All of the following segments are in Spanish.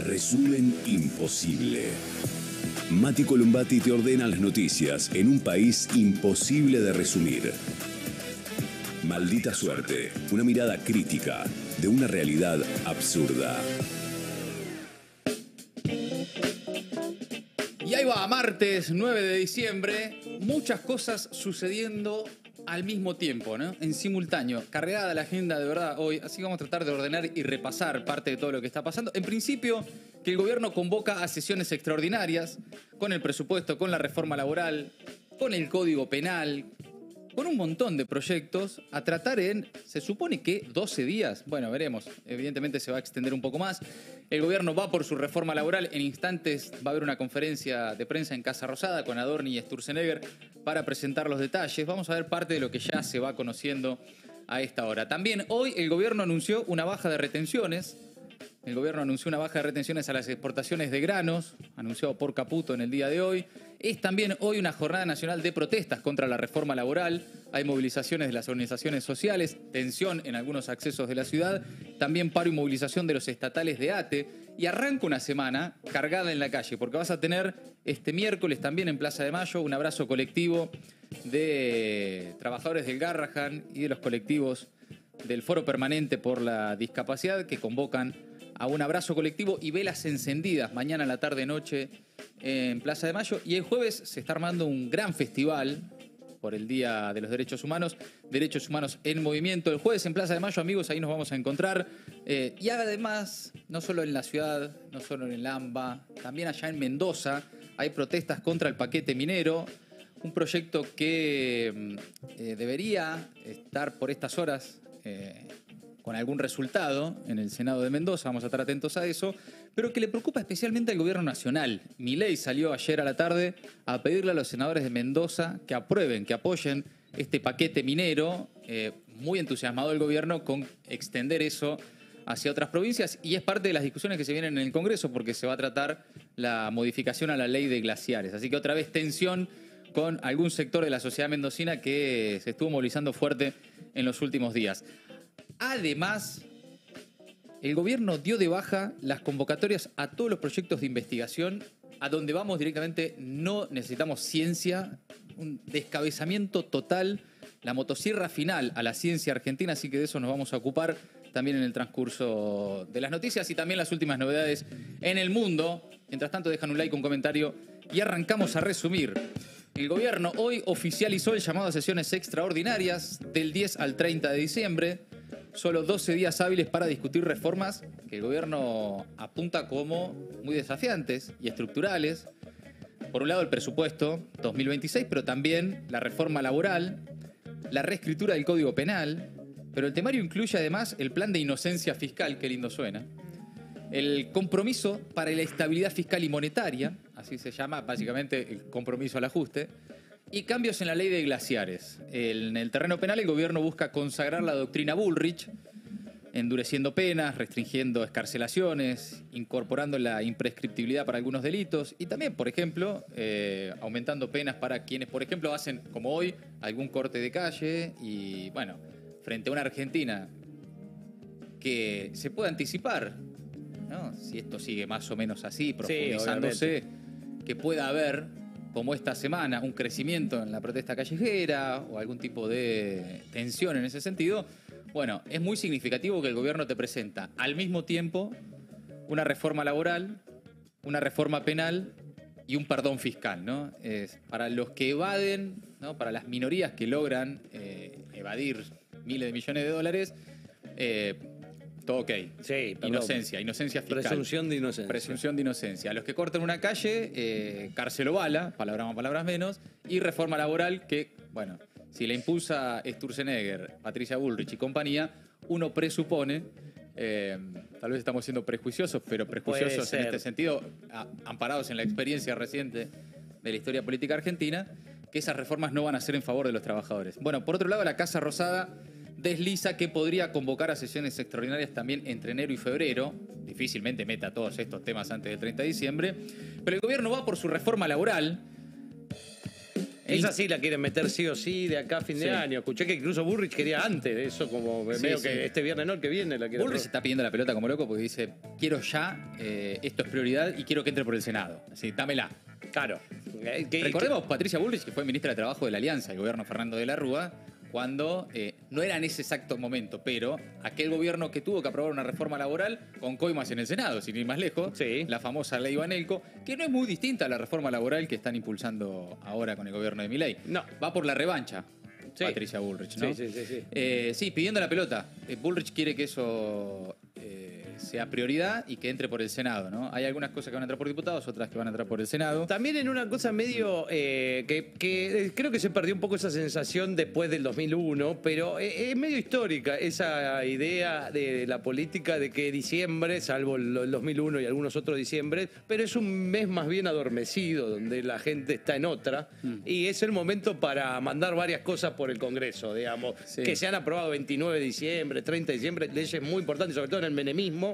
Resumen imposible. Mati Columbati te ordena las noticias en un país imposible de resumir. Maldita suerte, una mirada crítica de una realidad absurda. Y ahí va, martes 9 de diciembre, muchas cosas sucediendo al mismo tiempo, ¿no? En simultáneo. Cargada la agenda de verdad hoy, así que vamos a tratar de ordenar y repasar parte de todo lo que está pasando. En principio, que el gobierno convoca a sesiones extraordinarias con el presupuesto, con la reforma laboral, con el código penal, con un montón de proyectos a tratar en, se supone que 12 días, bueno, veremos, evidentemente se va a extender un poco más. El gobierno va por su reforma laboral, en instantes va a haber una conferencia de prensa en Casa Rosada con Adorni y Sturzenegger para presentar los detalles. Vamos a ver parte de lo que ya se va conociendo a esta hora. También hoy el gobierno anunció una baja de retenciones. El gobierno anunció una baja de retenciones a las exportaciones de granos, anunciado por Caputo en el día de hoy. Es también hoy una jornada nacional de protestas contra la reforma laboral. Hay movilizaciones de las organizaciones sociales, tensión en algunos accesos de la ciudad, también paro y movilización de los estatales de ATE. Y arranca una semana cargada en la calle, porque vas a tener este miércoles también en Plaza de Mayo un abrazo colectivo de trabajadores del Garrahan y de los colectivos del Foro Permanente por la Discapacidad que convocan a un abrazo colectivo y velas encendidas mañana a la tarde-noche en Plaza de Mayo. Y el jueves se está armando un gran festival por el Día de los Derechos Humanos en Movimiento. El jueves en Plaza de Mayo, amigos, ahí nos vamos a encontrar. Y además, no solo en la ciudad, no solo en el AMBA, también allá en Mendoza hay protestas contra el paquete minero. Un proyecto que debería estar por estas horas con algún resultado en el Senado de Mendoza, vamos a estar atentos a eso, pero que le preocupa especialmente al gobierno nacional. Milei salió ayer a la tarde a pedirle a los senadores de Mendoza que aprueben, que apoyen este paquete minero, muy entusiasmado el gobierno con extender eso hacia otras provincias, y es parte de las discusiones que se vienen en el Congreso porque se va a tratar la modificación a la ley de glaciares. Así que otra vez tensión con algún sector de la sociedad mendocina que se estuvo movilizando fuerte en los últimos días. Además, el gobierno dio de baja las convocatorias a todos los proyectos de investigación. A donde vamos directamente no necesitamos ciencia, un descabezamiento total, la motosierra final a la ciencia argentina, así que de eso nos vamos a ocupar también en el transcurso de las noticias y también las últimas novedades en el mundo. Mientras tanto, dejan un like, un comentario y arrancamos a resumir. El gobierno hoy oficializó el llamado a sesiones extraordinarias del 10 al 30 de diciembre. Solo 12 días hábiles para discutir reformas que el gobierno apunta como muy desafiantes y estructurales. Por un lado, el presupuesto 2026, pero también la reforma laboral, la reescritura del Código Penal. Pero el temario incluye además el plan de inocencia fiscal, qué lindo suena, el compromiso para la estabilidad fiscal y monetaria, así se llama básicamente el compromiso al ajuste, y cambios en la ley de glaciares. En el terreno penal, el gobierno busca consagrar la doctrina Bullrich, endureciendo penas, restringiendo excarcelaciones, incorporando la imprescriptibilidad para algunos delitos y también, por ejemplo, aumentando penas para quienes, por ejemplo, hacen, como hoy, algún corte de calle y, bueno, frente a una Argentina que se puede anticipar, ¿no? Si esto sigue más o menos así, profundizándose, que pueda haber, como esta semana, un crecimiento en la protesta callejera o algún tipo de tensión en ese sentido. Bueno, es muy significativo que el gobierno te presenta al mismo tiempo una reforma laboral, una reforma penal y un perdón fiscal, ¿no? Es para los que evaden, ¿no? Para las minorías que logran evadir miles de millones de dólares, todo ok. Sí, perdón. Inocencia fiscal. Presunción de inocencia. Presunción de inocencia. A los que corten una calle, cárcel o bala, palabras más, palabras menos, y reforma laboral que, bueno, si la impulsa Sturzenegger, Patricia Bullrich y compañía, uno presupone, tal vez estamos siendo prejuiciosos, pero prejuiciosos en este sentido, amparados en la experiencia reciente de la historia política argentina, que esas reformas no van a ser en favor de los trabajadores. Bueno, por otro lado, la Casa Rosada desliza que podría convocar a sesiones extraordinarias también entre enero y febrero. Difícilmente meta todos estos temas antes del 30 de diciembre. Pero el gobierno va por su reforma laboral. Esa sí la quieren meter sí o sí de acá a fin de año. Escuché que incluso Bullrich quería antes de eso, como veo que este viernes no, el que viene la quiere. Bullrich está pidiendo la pelota como loco porque dice, quiero ya, esto es prioridad y quiero que entre por el Senado. Así, dámela. Claro. Recordemos Patricia Bullrich, que fue ministra de Trabajo de la Alianza, el gobierno Fernando de la Rúa, cuando no era en ese exacto momento, pero aquel gobierno que tuvo que aprobar una reforma laboral con coimas en el Senado, sin ir más lejos, la famosa ley Banelco, que no es muy distinta a la reforma laboral que están impulsando ahora con el gobierno de Milei. No. Va por la revancha, Patricia Bullrich, ¿no? Sí. Pidiendo la pelota. Bullrich quiere que eso sea prioridad y que entre por el Senado, ¿no? Hay algunas cosas que van a entrar por diputados, otras que van a entrar por el Senado. También en una cosa medio que creo que se perdió un poco esa sensación después del 2001, pero es medio histórica esa idea de la política de que diciembre, salvo el 2001 y algunos otros diciembre, pero es un mes más bien adormecido, donde la gente está en otra, y es el momento para mandar varias cosas por el Congreso, digamos, que se han aprobado 29 de diciembre, 30 de diciembre, leyes muy importantes, sobre todo en el menemismo,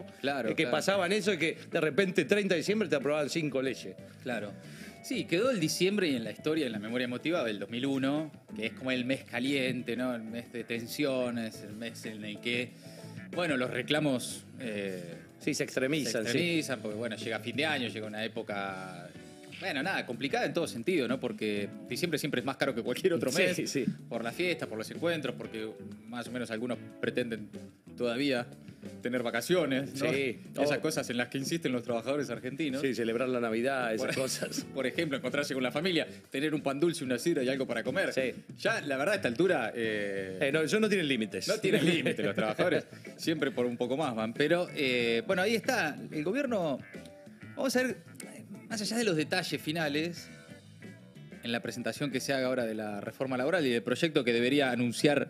que pasaban eso y que de repente 30 de diciembre te aprobaban 5 leyes. Claro. Sí, quedó el diciembre y en la historia, en la memoria emotiva del 2001, que es como el mes caliente, ¿no? El mes de tensiones, el mes en el que, bueno, los reclamos se extremizan. Porque, bueno, llega fin de año, llega una época, bueno, nada, complicada en todo sentido, ¿no? Porque diciembre siempre es más caro que cualquier otro mes. Por la fiesta, por los encuentros, porque más o menos algunos pretenden todavía tener vacaciones, ¿no? Esas cosas en las que insisten los trabajadores argentinos. Sí, celebrar la Navidad, esas cosas. Por ejemplo, encontrarse con la familia, tener un pan dulce, una sidra y algo para comer. Ya, la verdad, a esta altura... eso no tiene límites. No tienen límites los trabajadores. Siempre por un poco más van. Pero, bueno, ahí está. El gobierno... Vamos a ver, más allá de los detalles finales, en la presentación que se haga ahora de la reforma laboral y del proyecto que debería anunciar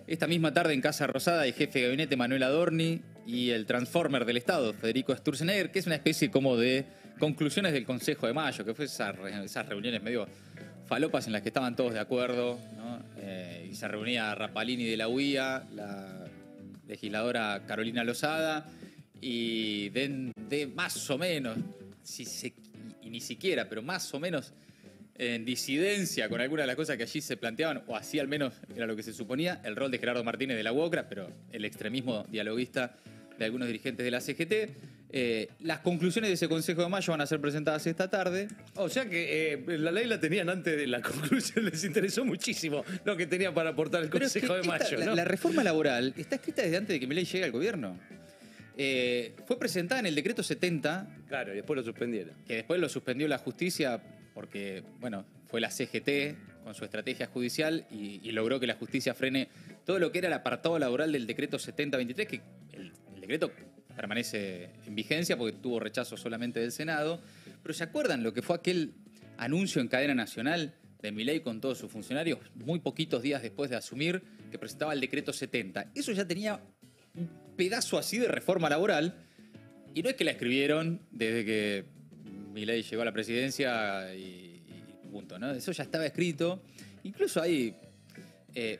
esta misma tarde en Casa Rosada el jefe de gabinete Manuel Adorni y el transformer del Estado, Federico Sturzenegger, que es una especie como de conclusiones del Consejo de Mayo, que fue esas reuniones medio falopas en las que estaban todos de acuerdo, ¿no? Y se reunía Rapalini de la UIA, la legisladora Carolina Lozada, y de más o menos, y ni siquiera, pero más o menos en disidencia con algunas de las cosas que allí se planteaban, o así al menos era lo que se suponía, el rol de Gerardo Martínez de la UOCRA, pero el extremismo dialoguista de algunos dirigentes de la CGT. Las conclusiones de ese Consejo de Mayo van a ser presentadas esta tarde. O sea que la ley la tenían antes de la conclusión, les interesó muchísimo lo que tenía para aportar el Consejo de Mayo. ¿No? La reforma laboral está escrita desde antes de que Milei llegue al gobierno. Fue presentada en el decreto 70. Claro, y después lo suspendieron. Que después lo suspendió la justicia porque, bueno, fue la CGT con su estrategia judicial y logró que la justicia frene todo lo que era el apartado laboral del decreto 7023, que el decreto permanece en vigencia porque tuvo rechazo solamente del Senado. Pero ¿se acuerdan lo que fue aquel anuncio en cadena nacional de Milei con todos sus funcionarios muy poquitos días después de asumir, que presentaba el decreto 70? Eso ya tenía un pedazo así de reforma laboral, y no es que la escribieron desde que Milei llegó a la presidencia y punto, ¿no? Eso ya estaba escrito. Incluso hay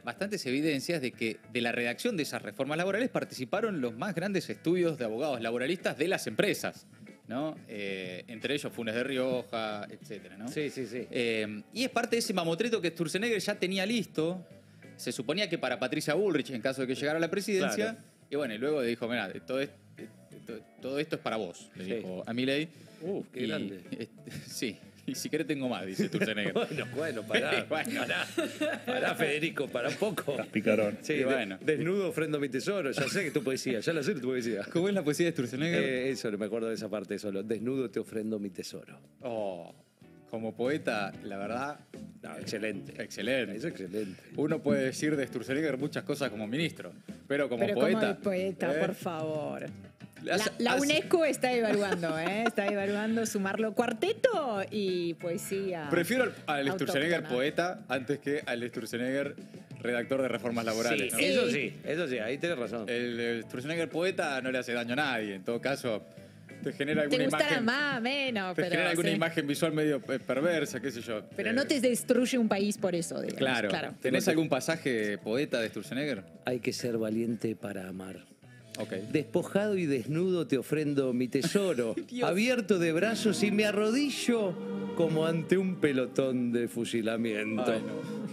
bastantes evidencias de que de la redacción de esas reformas laborales participaron los más grandes estudios de abogados laboralistas de las empresas, ¿no? Entre ellos Funes de Rioja, etcétera, ¿no? Sí. Y es parte de ese mamotreto que Sturzenegger ya tenía listo. Se suponía que para Patricia Bullrich, en caso de que llegara a la presidencia. Claro. Y bueno, y luego dijo, mira, todo esto es para vos, le dijo a Milei. Qué grande. Sí, y si querés tengo más, dice Sturzenegger. Bueno, pará, Federico, para un poco. Estás picarón. Sí, bueno. Desnudo ofrendo mi tesoro, ya sé que tu poesía, ya la sé tu poesía. ¿Cómo es la poesía de Sturzenegger? Eso, me acuerdo de esa parte solo. Desnudo te ofrendo mi tesoro. Como poeta, la verdad... No, excelente. Excelente. Es excelente. Uno puede decir de Sturzenegger muchas cosas como ministro, pero como poeta... Como poeta, por favor. La UNESCO está evaluando, está evaluando sumarlo cuarteto y poesía. Prefiero al Sturzenegger poeta antes que al Sturzenegger redactor de reformas laborales. Sí, ¿no? Eso sí, ahí tenés razón. El Sturzenegger poeta no le hace daño a nadie, en todo caso te genera alguna imagen. Te gustará más, menos, te genera alguna imagen visual medio perversa, qué sé yo. Pero no te destruye un país por eso, digamos. Claro. ¿Tenés algún pasaje poeta de Sturzenegger? Hay que ser valiente para amar. Ok. Despojado y desnudo te ofrendo mi tesoro, abierto de brazos y me arrodillo como ante un pelotón de fusilamiento. Ay, no.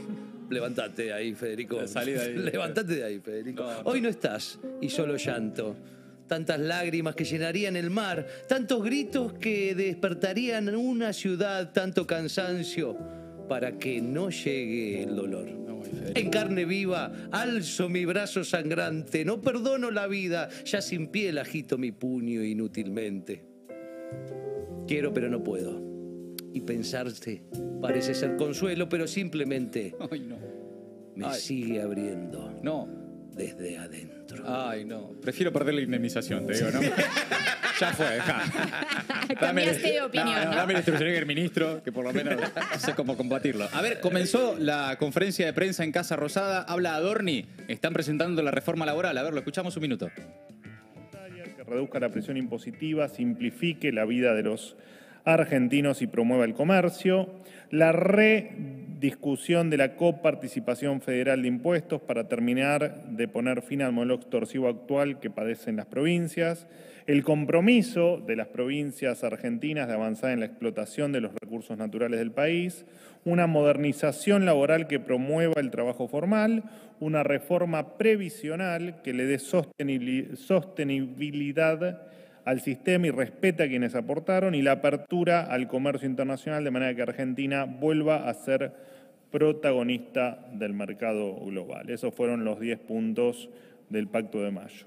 Levántate ahí, Federico. Salí de ahí. Levántate de ahí, Federico. No, no. Hoy no estás y solo llanto. Tantas lágrimas que llenarían el mar, tantos gritos que despertarían una ciudad, tanto cansancio para que no llegue el dolor. No, Federico. En carne viva, alzo mi brazo sangrante, no perdono la vida, ya sin piel agito mi puño inútilmente. Quiero pero no puedo. Y pensarse parece ser consuelo, pero simplemente Ay, no. me Ay. sigue abriendo No. desde adentro. Ay, no. Prefiero perder la indemnización, te digo, ¿no? Ya fue, dejá. Cambiaste de opinión, No, ¿no? dame la instrucción del ministro, que por lo menos sé cómo combatirlo. A ver, comenzó la conferencia de prensa en Casa Rosada. Habla Adorni. Están presentando la reforma laboral. A ver, lo escuchamos un minuto. Que reduzca la presión impositiva, simplifique la vida de los argentinos y promueva el comercio. La rediscusión de la coparticipación federal de impuestos para terminar de poner fin al modelo extorsivo actual que padecen las provincias. El compromiso de las provincias argentinas de avanzar en la explotación de los recursos naturales del país. Una modernización laboral que promueva el trabajo formal. Una reforma previsional que le dé sostenibilidad al sistema y respete a quienes aportaron, y la apertura al comercio internacional de manera que Argentina vuelva a ser protagonista del mercado global. Esos fueron los 10 puntos del Pacto de Mayo.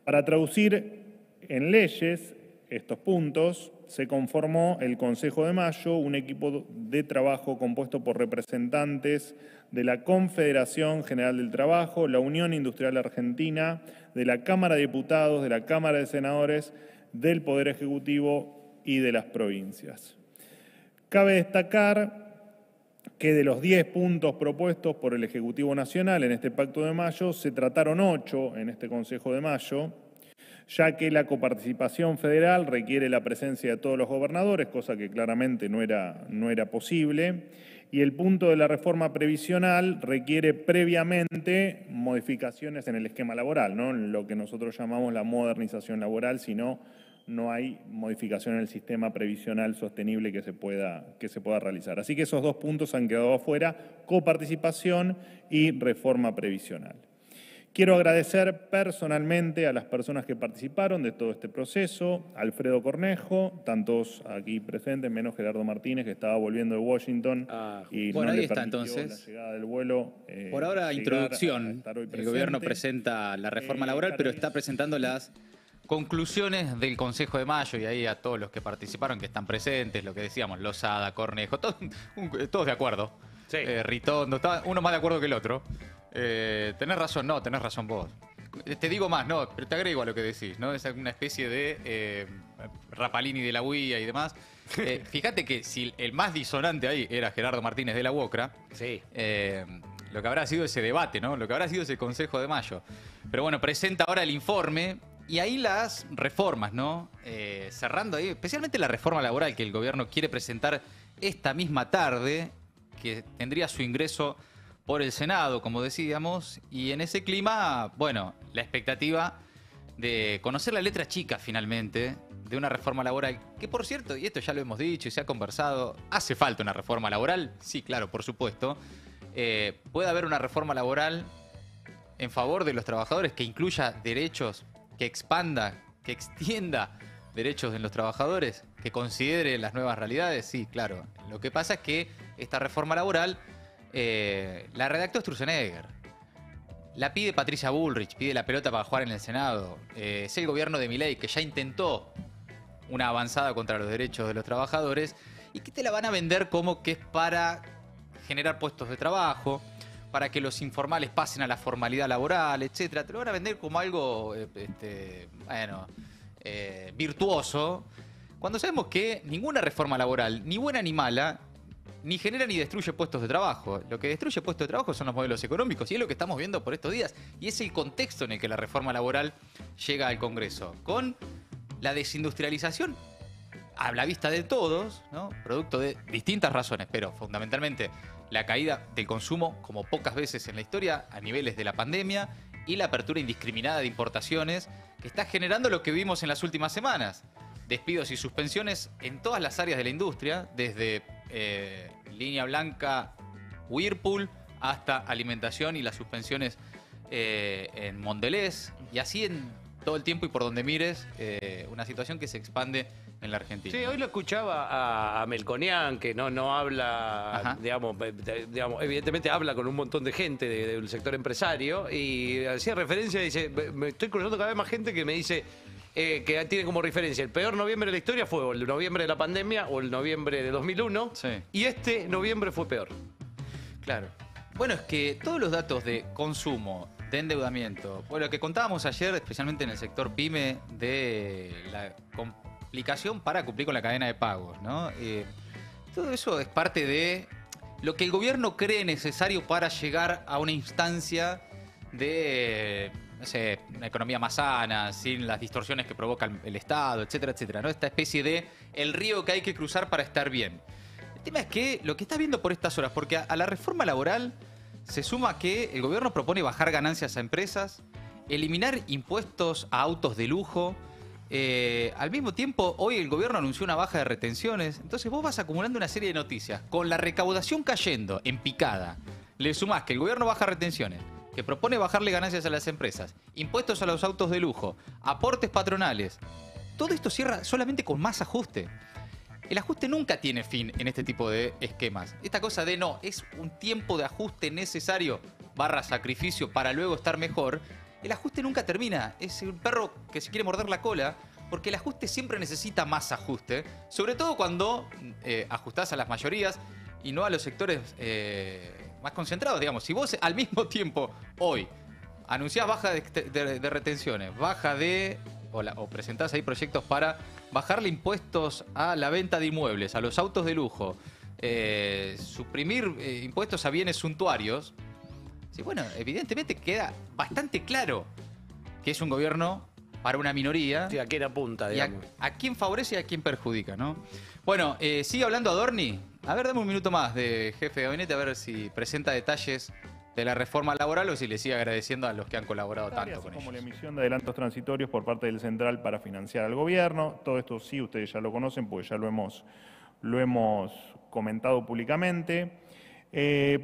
Para traducir en leyes estos puntos, se conformó el Consejo de Mayo, un equipo de trabajo compuesto por representantes de la Confederación General del Trabajo, la Unión Industrial Argentina, de la Cámara de Diputados, de la Cámara de Senadores, del Poder Ejecutivo y de las provincias. Cabe destacar que de los 10 puntos propuestos por el Ejecutivo Nacional en este Pacto de Mayo, se trataron 8 en este Consejo de Mayo, ya que la coparticipación federal requiere la presencia de todos los gobernadores, cosa que claramente no era posible, y el punto de la reforma previsional requiere previamente modificaciones en el esquema laboral, ¿no? Lo que nosotros llamamos la modernización laboral, si no hay modificación en el sistema previsional sostenible que se pueda realizar. Así que esos 2 puntos han quedado afuera: coparticipación y reforma previsional. Quiero agradecer personalmente a las personas que participaron de todo este proceso: Alfredo Cornejo, tantos aquí presentes, menos Gerardo Martínez, que estaba volviendo de Washington y bueno, no ahí le está, permitió entonces. la llegada del vuelo. Por ahora, llegar a introducción. estar hoy El presente. gobierno presenta la reforma laboral, pero está presentando las conclusiones del Consejo de Mayo, y ahí a todos los que participaron, que están presentes, lo que decíamos, Losada, Cornejo, todos de acuerdo. Sí. Ritondo, uno más de acuerdo que el otro. Tenés razón vos. Te digo más, no, pero te agrego a lo que decís, ¿no? Es una especie de Rapalini de la UIA y demás. Fíjate que si el más disonante ahí era Gerardo Martínez de la UOCRA, Sí. lo que habrá sido ese debate, ¿no? Lo que habrá sido ese Consejo de Mayo. Pero bueno, presenta ahora el informe y ahí las reformas, ¿no? Cerrando ahí, especialmente la reforma laboral que el gobierno quiere presentar esta misma tarde, que tendría su ingreso por el Senado, como decíamos, y en ese clima, bueno, la expectativa de conocer la letra chica finalmente de una reforma laboral, que por cierto, y esto ya lo hemos dicho y se ha conversado, ¿hace falta una reforma laboral? Sí, claro, por supuesto. ¿Puede haber una reforma laboral en favor de los trabajadores que incluya derechos, que expanda, que extienda derechos en los trabajadores, que considere las nuevas realidades? Sí, claro. Lo que pasa es que esta reforma laboral la redactó Sturzenegger. La pide Patricia Bullrich, pide la pelota para jugar en el Senado. Es el gobierno de Milei que ya intentó una avanzada contra los derechos de los trabajadores y que te la van a vender como que es para generar puestos de trabajo, para que los informales pasen a la formalidad laboral, etcétera. Te lo van a vender como algo virtuoso, cuando sabemos que ninguna reforma laboral, ni buena ni mala, ni genera ni destruye puestos de trabajo. Lo que destruye puestos de trabajo son los modelos económicos, y es lo que estamos viendo por estos días. Y es el contexto en el que la reforma laboral llega al Congreso, con la desindustrialización a la vista de todos, ¿no? Producto de distintas razones, pero fundamentalmente la caída del consumo, como pocas veces en la historia, a niveles de la pandemia, y la apertura indiscriminada de importaciones que está generando lo que vimos en las últimas semanas. Despidos y suspensiones en todas las áreas de la industria, desde línea blanca, Whirlpool, hasta alimentación y las suspensiones en Mondelez, y así en todo el tiempo y por donde mires, una situación que se expande en la Argentina. Sí, hoy lo escuchaba a Melconian, que no habla, digamos, evidentemente habla con un montón de gente del sector empresario, y hacía referencia, dice, me estoy cruzando cada vez más gente que me dice que tiene como referencia el peor noviembre de la historia fue o el noviembre de la pandemia o el noviembre de 2001, y este noviembre fue peor. Claro. Bueno, es que todos los datos de consumo, de endeudamiento, bueno, lo que contábamos ayer, especialmente en el sector PYME, de la complicación para cumplir con la cadena de pagos, ¿no? Todo eso es parte de lo que el gobierno cree necesario para llegar a una instancia de, no sé, una economía más sana, sin las distorsiones que provoca el Estado, etcétera, etcétera, ¿no? Esta especie de el río que hay que cruzar para estar bien. El tema es que lo que está viendo por estas horas, porque a la reforma laboral se suma que el gobierno propone bajar ganancias a empresas, eliminar impuestos a autos de lujo. Al mismo tiempo, hoy el gobierno anunció una baja de retenciones. Entonces vos vas acumulando una serie de noticias. Con la recaudación cayendo en picada, le sumás que el gobierno baja retenciones, que propone bajarle ganancias a las empresas, impuestos a los autos de lujo, aportes patronales. Todo esto cierra solamente con más ajuste. El ajuste nunca tiene fin en este tipo de esquemas. Esta cosa de no, es un tiempo de ajuste necesario / sacrificio para luego estar mejor. El ajuste nunca termina. Es un perro que se quiere morder la cola, porque el ajuste siempre necesita más ajuste. Sobre todo cuando ajustás a las mayorías y no a los sectores más concentrados, digamos. Si vos al mismo tiempo hoy anunciás baja de retenciones, baja de... o presentás ahí proyectos para bajarle impuestos a la venta de inmuebles, a los autos de lujo, suprimir impuestos a bienes suntuarios, sí, bueno, evidentemente queda bastante claro que es un gobierno para una minoría. Sí, a quién apunta, digamos. A quién favorece y a quién perjudica, ¿no? Bueno, sigue hablando Adorni. A ver, dame un minuto más de jefe de gabinete, a ver si presenta detalles de la reforma laboral o si le sigue agradeciendo a los que han colaborado tanto con ellos. Como la emisión de adelantos transitorios por parte del Central para financiar al gobierno. Todo esto sí, ustedes ya lo conocen porque ya lo hemos comentado públicamente.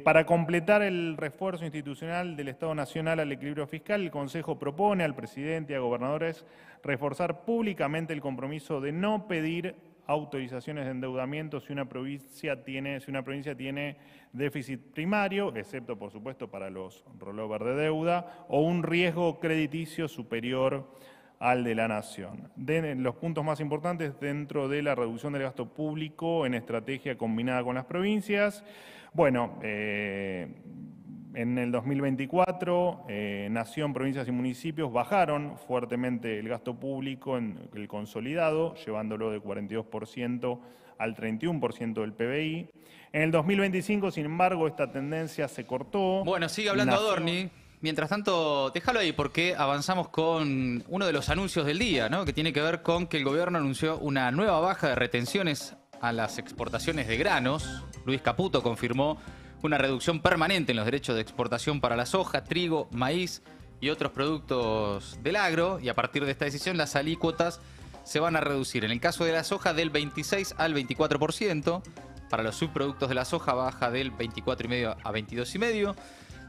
Para completar el refuerzo institucional del Estado Nacional al equilibrio fiscal, el Consejo propone al presidente y a gobernadores reforzar públicamente el compromiso de no pedir autorizaciones de endeudamiento si una provincia tiene déficit primario, excepto por supuesto para los rollover de deuda, o un riesgo crediticio superior al de la nación. Los puntos más importantes dentro de la reducción del gasto público en estrategia combinada con las provincias. Bueno, en el 2024, Nación, provincias y municipios bajaron fuertemente el gasto público en el consolidado, llevándolo de 42% al 31% del PBI. En el 2025, sin embargo, esta tendencia se cortó. Bueno, sigue hablando Adorni. Mientras tanto, déjalo ahí porque avanzamos con uno de los anuncios del día, ¿no? Que tiene que ver con que el gobierno anunció una nueva baja de retenciones a las exportaciones de granos. Luis Caputo confirmó una reducción permanente en los derechos de exportación para la soja, trigo, maíz y otros productos del agro. Y a partir de esta decisión, las alícuotas se van a reducir. En el caso de la soja, del 26 al 24%. Para los subproductos de la soja, baja del 24,5 a 22,5%.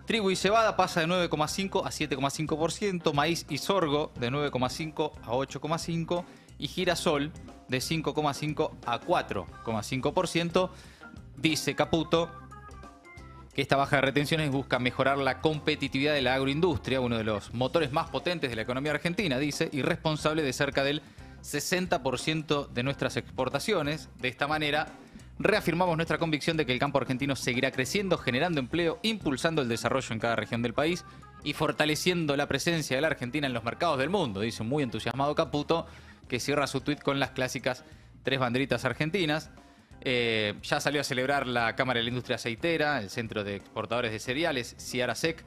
Trigo y cebada pasa de 9,5 a 7,5%. Maíz y sorgo de 9,5 a 8,5%. Y girasol de 5,5 a 4,5%. Dice Caputo que esta baja de retenciones busca mejorar la competitividad de la agroindustria, uno de los motores más potentes de la economía argentina, dice, y responsable de cerca del 60% de nuestras exportaciones. De esta manera, reafirmamos nuestra convicción de que el campo argentino seguirá creciendo, generando empleo, impulsando el desarrollo en cada región del país y fortaleciendo la presencia de la Argentina en los mercados del mundo, dice un muy entusiasmado Caputo, que cierra su tuit con las clásicas 3 banderitas argentinas. Ya salió a celebrar la Cámara de la Industria Aceitera, el Centro de Exportadores de Cereales, CIARASEC.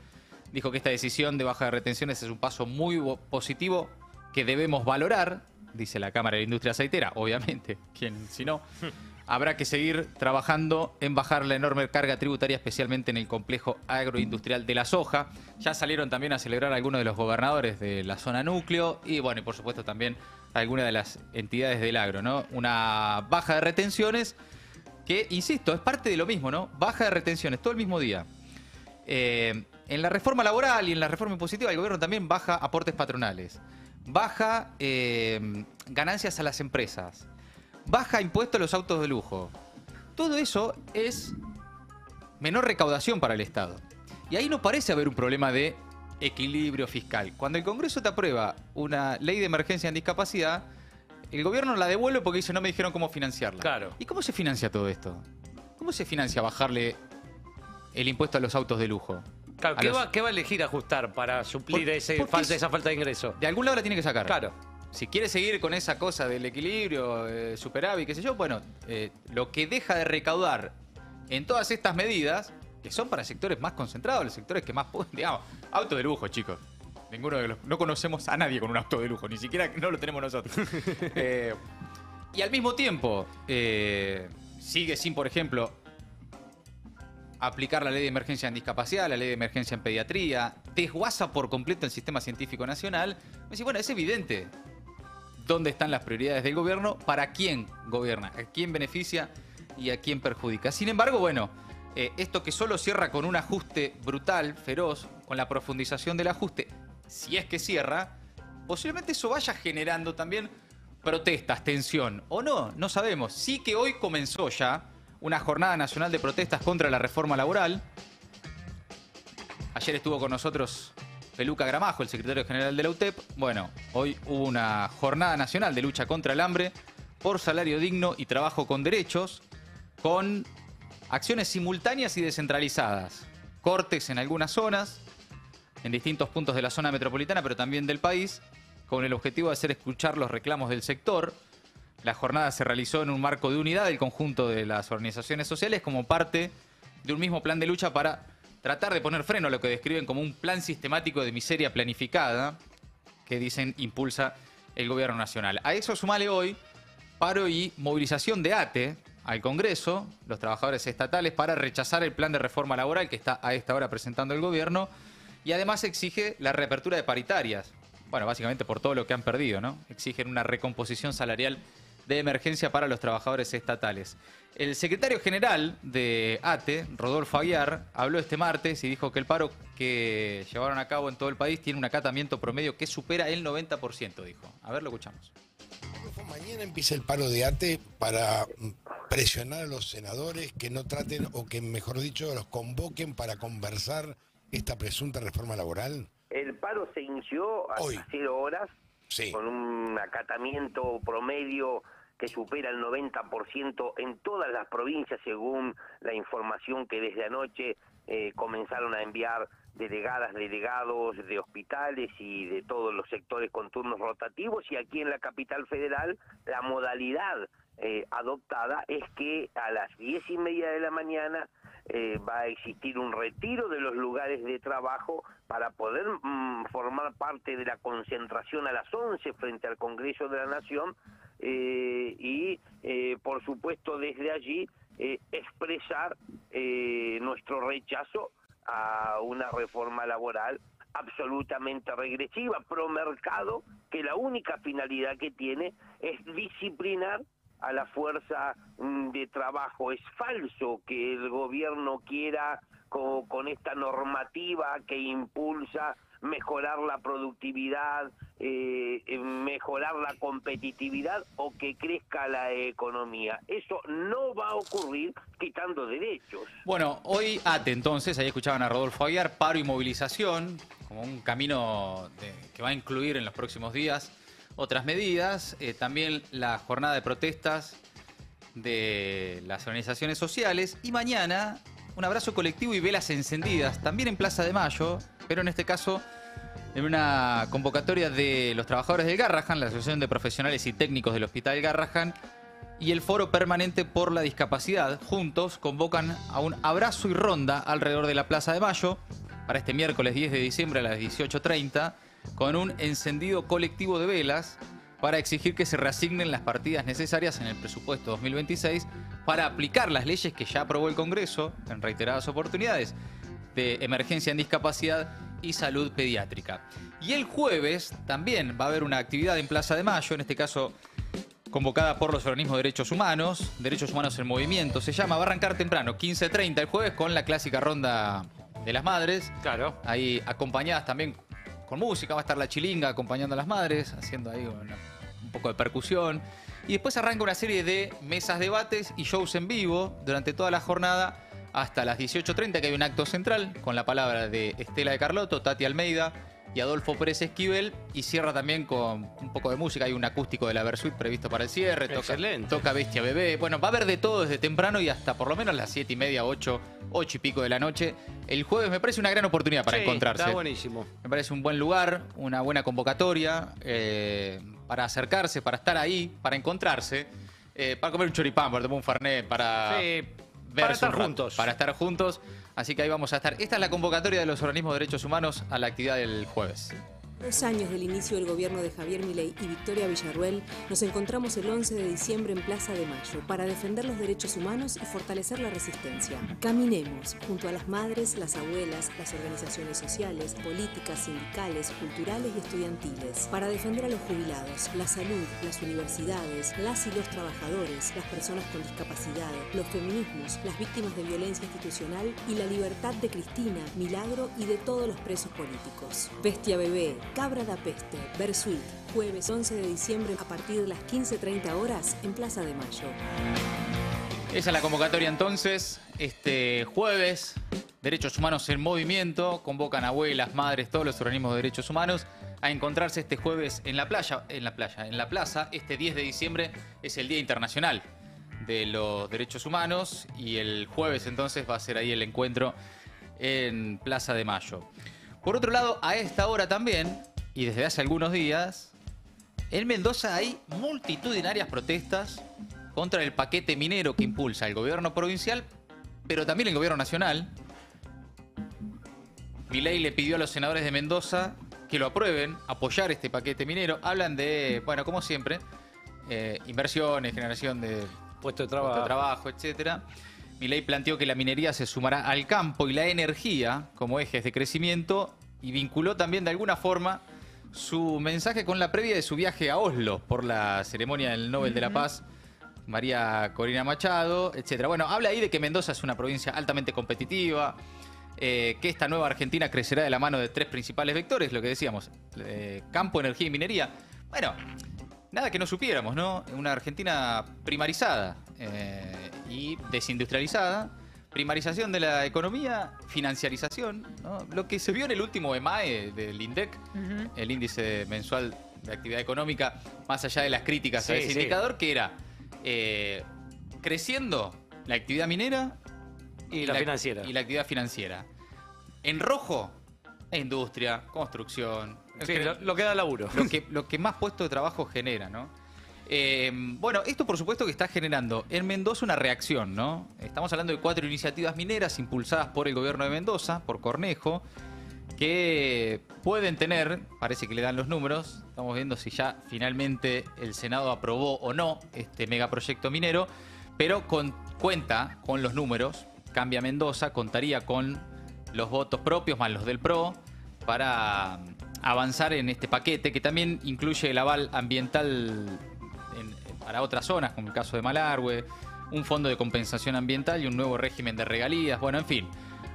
Dijo que esta decisión de baja de retenciones es un paso muy positivo que debemos valorar, dice la Cámara de la Industria Aceitera, obviamente, ¿quién si no? habrá que seguir trabajando en bajar la enorme carga tributaria, especialmente en el complejo agroindustrial de la soja. Ya salieron también a celebrar algunos de los gobernadores de la zona núcleo y, bueno, y por supuesto también algunas de las entidades del agro, ¿no? Una baja de retenciones que, insisto, es parte de lo mismo, ¿no? Baja de retenciones todo el mismo día. En la reforma laboral y en la reforma impositiva el gobierno también baja aportes patronales, baja ganancias a las empresas, baja impuestos a los autos de lujo. Todo eso es menor recaudación para el Estado. Y ahí no parece haber un problema de equilibrio fiscal. Cuando el Congreso te aprueba una ley de emergencia en discapacidad, el gobierno la devuelve porque dice no me dijeron cómo financiarla. Claro. ¿Y cómo se financia todo esto? ¿Cómo se financia bajarle el impuesto a los autos de lujo? Claro, ¿qué va a elegir ajustar para suplir esa falta de ingreso? De algún lado la tiene que sacar. Claro. Si quiere seguir con esa cosa del equilibrio, superávit, qué sé yo, bueno, lo que deja de recaudar en todas estas medidas, que son para sectores más concentrados, los sectores que más pueden, digamos, auto de lujo, chicos. Ninguno de no conocemos a nadie con un auto de lujo, ni siquiera no lo tenemos nosotros. Y al mismo tiempo, sigue sin, por ejemplo, aplicar la ley de emergencia en discapacidad, la ley de emergencia en pediatría, desguaza por completo el sistema científico nacional. Me dice, bueno, es evidente dónde están las prioridades del gobierno, para quién gobierna, a quién beneficia y a quién perjudica. Sin embargo, bueno, esto que solo cierra con un ajuste brutal, feroz, con la profundización del ajuste, si es que cierra, posiblemente eso vaya generando también protestas, tensión, o no, no sabemos. Sí que hoy comenzó ya una jornada nacional de protestas contra la reforma laboral. Ayer estuvo con nosotros Peluca Gramajo, el secretario general de la UTEP. Bueno, hoy hubo una jornada nacional de lucha contra el hambre por salario digno y trabajo con derechos, con acciones simultáneas y descentralizadas. Cortes en algunas zonas, en distintos puntos de la zona metropolitana, pero también del país, con el objetivo de hacer escuchar los reclamos del sector. La jornada se realizó en un marco de unidad del conjunto de las organizaciones sociales como parte de un mismo plan de lucha para tratar de poner freno a lo que describen como un plan sistemático de miseria planificada que dicen impulsa el gobierno nacional. A eso sumale hoy paro y movilización de ATE al Congreso, los trabajadores estatales, para rechazar el plan de reforma laboral que está a esta hora presentando el gobierno, y además exige la reapertura de paritarias. Bueno, básicamente por todo lo que han perdido, ¿no? Exigen una recomposición salarial de emergencia para los trabajadores estatales. El secretario general de ATE, Rodolfo Aguiar, habló este martes y dijo que el paro que llevaron a cabo en todo el país tiene un acatamiento promedio que supera el 90%, dijo. A ver, lo escuchamos. Mañana empieza el paro de ATE para presionar a los senadores que no traten, o que mejor dicho, los convoquen para conversar esta presunta reforma laboral. El paro se inició a 0 horas, sí, con un acatamiento promedio que supera el 90% en todas las provincias, según la información que desde anoche comenzaron a enviar delegadas, delegados de hospitales y de todos los sectores con turnos rotativos. Y aquí en la capital federal la modalidad adoptada es que a las 10:30 de la mañana va a existir un retiro de los lugares de trabajo para poder formar parte de la concentración a las 11 frente al Congreso de la Nación y por supuesto desde allí expresar nuestro rechazo a una reforma laboral absolutamente regresiva, pro mercado, que la única finalidad que tiene es disciplinar a la fuerza de trabajo. Es falso que el gobierno quiera con esta normativa que impulsa mejorar la productividad, mejorar la competitividad o que crezca la economía. Eso no va a ocurrir quitando derechos. Bueno, hoy ATE entonces, ahí escuchaban a Rodolfo Aguiar, paro y movilización, como un camino que va a incluir en los próximos días otras medidas, también la jornada de protestas de las organizaciones sociales, y mañana un abrazo colectivo y velas encendidas, también en Plaza de Mayo, pero en este caso en una convocatoria de los trabajadores del Garrahan, la Asociación de Profesionales y Técnicos del Hospital Garrahan, y el Foro Permanente por la Discapacidad. Juntos convocan a un abrazo y ronda alrededor de la Plaza de Mayo para este miércoles 10 de diciembre a las 18:30, con un encendido colectivo de velas para exigir que se reasignen las partidas necesarias en el presupuesto 2026 para aplicar las leyes que ya aprobó el Congreso en reiteradas oportunidades de emergencia en discapacidad y salud pediátrica. Y el jueves también va a haber una actividad en Plaza de Mayo, en este caso convocada por los organismos de Derechos Humanos en Movimiento, se llama, va a arrancar temprano, 15:30 el jueves, con la clásica ronda de las madres. Claro. Ahí acompañadas también con música, va a estar la chilinga acompañando a las madres, haciendo ahí un poco de percusión. Y después arranca una serie de mesas, debates y shows en vivo durante toda la jornada hasta las 18:30, que hay un acto central con la palabra de Estela de Carlotto, Tati Almeida y Adolfo Pérez Esquivel, y cierra también con un poco de música. Hay un acústico de la Versuit previsto para el cierre, toca Bestia Bebé. Bueno, va a haber de todo desde temprano y hasta por lo menos las 7:30, 8 y pico de la noche. El jueves me parece una gran oportunidad para encontrarse. Está buenísimo. Me parece un buen lugar, una buena convocatoria para acercarse, para estar ahí, para encontrarse, para comer un choripán, para tomar un fernet, para... Para estar juntos. Para estar juntos. Así que ahí vamos a estar. Esta es la convocatoria de los organismos de derechos humanos a la actividad del jueves. 2 años del inicio del gobierno de Javier Milei y Victoria Villarruel, nos encontramos el 11 de diciembre en Plaza de Mayo para defender los derechos humanos y fortalecer la resistencia. Caminemos junto a las madres, las abuelas, las organizaciones sociales, políticas, sindicales, culturales y estudiantiles, para defender a los jubilados, la salud, las universidades, las y los trabajadores, las personas con discapacidad, los feminismos, las víctimas de violencia institucional y la libertad de Cristina, Milagro y de todos los presos políticos. Bestia Bebé, Cabra da Peste, Versuit, jueves 11 de diciembre a partir de las 15:30 horas en Plaza de Mayo. Esa es la convocatoria entonces. Este jueves, Derechos Humanos en Movimiento, convocan abuelas, madres, todos los organismos de derechos humanos a encontrarse este jueves en la plaza. Este 10 de diciembre es el Día Internacional de los Derechos Humanos y el jueves entonces va a ser ahí el encuentro en Plaza de Mayo. Por otro lado, a esta hora también, y desde hace algunos días, en Mendoza hay multitudinarias protestas contra el paquete minero que impulsa el gobierno provincial, pero también el gobierno nacional. Milei le pidió a los senadores de Mendoza que lo aprueben, apoyar este paquete minero. Hablan de, bueno, como siempre, inversiones, generación de puestos de trabajo, etcétera. Milei planteó que la minería se sumará al campo y la energía como ejes de crecimiento y vinculó también de alguna forma su mensaje con la previa de su viaje a Oslo por la ceremonia del Nobel de la Paz, María Corina Machado, etcétera. Bueno, habla ahí de que Mendoza es una provincia altamente competitiva, que esta nueva Argentina crecerá de la mano de 3 principales vectores, lo que decíamos, campo, energía y minería. Bueno, nada que no supiéramos, ¿no? Una Argentina primarizada y desindustrializada, primarización de la economía, financiarización, ¿no? Lo que se vio en el último EMAE del INDEC, el índice mensual de actividad económica, más allá de las críticas a ese indicador, que era creciendo la actividad minera y la actividad financiera. En rojo, industria, construcción. Lo que da laburo. Lo que más puestos de trabajo genera, ¿no? Bueno, esto por supuesto que está generando en Mendoza una reacción, ¿no? Estamos hablando de 4 iniciativas mineras impulsadas por el gobierno de Mendoza, por Cornejo, que pueden tener, parece que le dan los números, estamos viendo si ya finalmente el Senado aprobó o no este megaproyecto minero, pero cuenta con los números, Cambia Mendoza, contaría con los votos propios más los del PRO para avanzar en este paquete que también incluye el aval ambiental para otras zonas, como el caso de Malargüe, un fondo de compensación ambiental y un nuevo régimen de regalías. Bueno, en fin,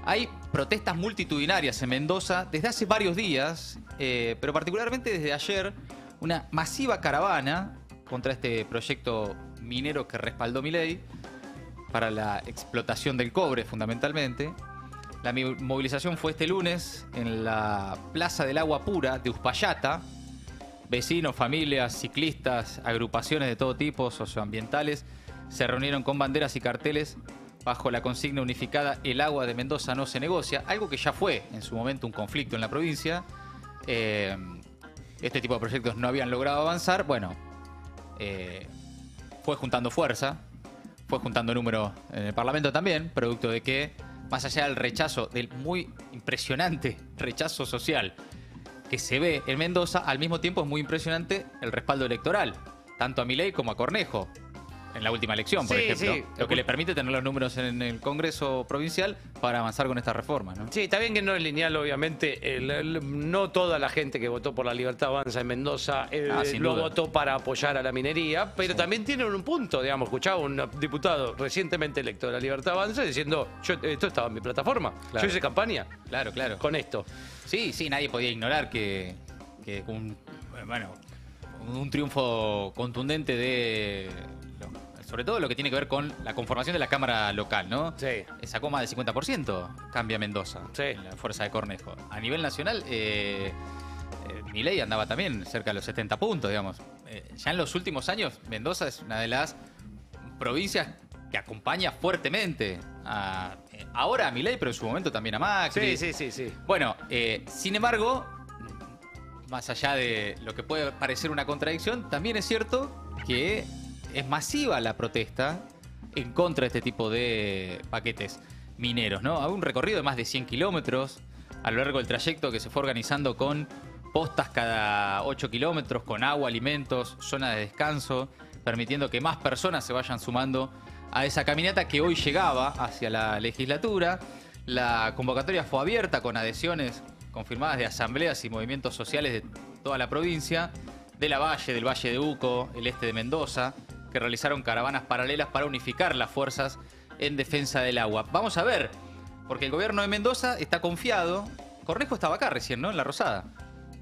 hay protestas multitudinarias en Mendoza desde hace varios días, pero particularmente desde ayer, una masiva caravana contra este proyecto minero que respaldó Milei para la explotación del cobre, fundamentalmente. La movilización fue este lunes en la Plaza del Agua Pura de Uspallata. Vecinos, familias, ciclistas, agrupaciones de todo tipo, socioambientales, se reunieron con banderas y carteles bajo la consigna unificada "El agua de Mendoza no se negocia", algo que ya fue en su momento un conflicto en la provincia. Este tipo de proyectos no habían logrado avanzar. Bueno, fue juntando fuerza, fue juntando número en el Parlamento también, producto de que, más allá del rechazo, del muy impresionante rechazo social que se ve en Mendoza, al mismo tiempo es muy impresionante el respaldo electoral, tanto a Milei como a Cornejo. En la última elección, por ejemplo. Sí. Lo que le permite tener los números en el Congreso provincial para avanzar con esta reforma, ¿no? Sí, está bien que no es lineal, obviamente. No toda la gente que votó por la Libertad Avanza en Mendoza lo votó para apoyar a la minería, pero también tienen un punto, digamos. Escuchaba un diputado recientemente electo de la Libertad Avanza diciendo, esto estaba en mi plataforma, yo hice campaña. Claro. Con esto. Sí, nadie podía ignorar que un triunfo contundente de... sobre todo lo que tiene que ver con la conformación de la Cámara local, ¿no? Sí. Sacó más del 50%, cambia Mendoza, en la fuerza de Cornejo. A nivel nacional, Milei andaba también cerca de los 70 puntos, digamos. Ya en los últimos años, Mendoza es una de las provincias que acompaña fuertemente ahora a Milei, pero en su momento también a Macri. Sí. Bueno, sin embargo, más allá de lo que puede parecer una contradicción, también es cierto que es masiva la protesta en contra de este tipo de paquetes mineros, ¿no? Hay un recorrido de más de 100 kilómetros a lo largo del trayecto que se fue organizando con postas cada 8 kilómetros, con agua, alimentos, zona de descanso, permitiendo que más personas se vayan sumando a esa caminata que hoy llegaba hacia la legislatura. La convocatoria fue abierta con adhesiones confirmadas de asambleas y movimientos sociales de toda la provincia, de la Valle, del Valle de Uco, el este de Mendoza, que realizaron caravanas paralelas para unificar las fuerzas en defensa del agua. Vamos a ver, porque el gobierno de Mendoza está confiado. Cornejo estaba acá recién, ¿no? En La Rosada.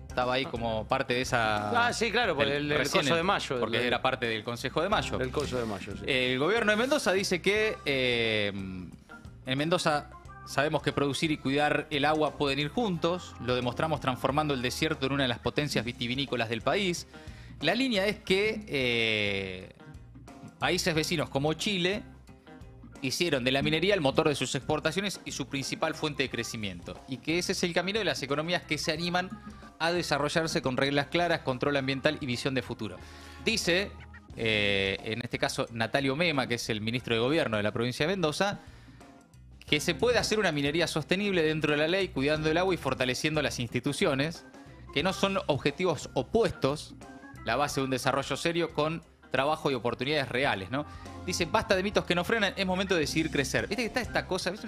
Estaba ahí como parte de esa... sí, claro, por el Coso de Mayo. Porque era parte del Consejo de Mayo. El Coso de Mayo, sí. El gobierno de Mendoza dice que en Mendoza sabemos que producir y cuidar el agua pueden ir juntos. Lo demostramos transformando el desierto en una de las potencias vitivinícolas del país. La línea es que países vecinos como Chile hicieron de la minería el motor de sus exportaciones y su principal fuente de crecimiento. Y que ese es el camino de las economías que se animan a desarrollarse con reglas claras, control ambiental y visión de futuro. Dice, en este caso, Natalio Mema, que es el ministro de Gobierno de la provincia de Mendoza, que se puede hacer una minería sostenible dentro de la ley, cuidando el agua y fortaleciendo las instituciones, que no son objetivos opuestos, la base de un desarrollo serio con trabajo y oportunidades reales, ¿no? Dice, basta de mitos que no frenan, es momento de decidir crecer. Viste que está esta cosa, es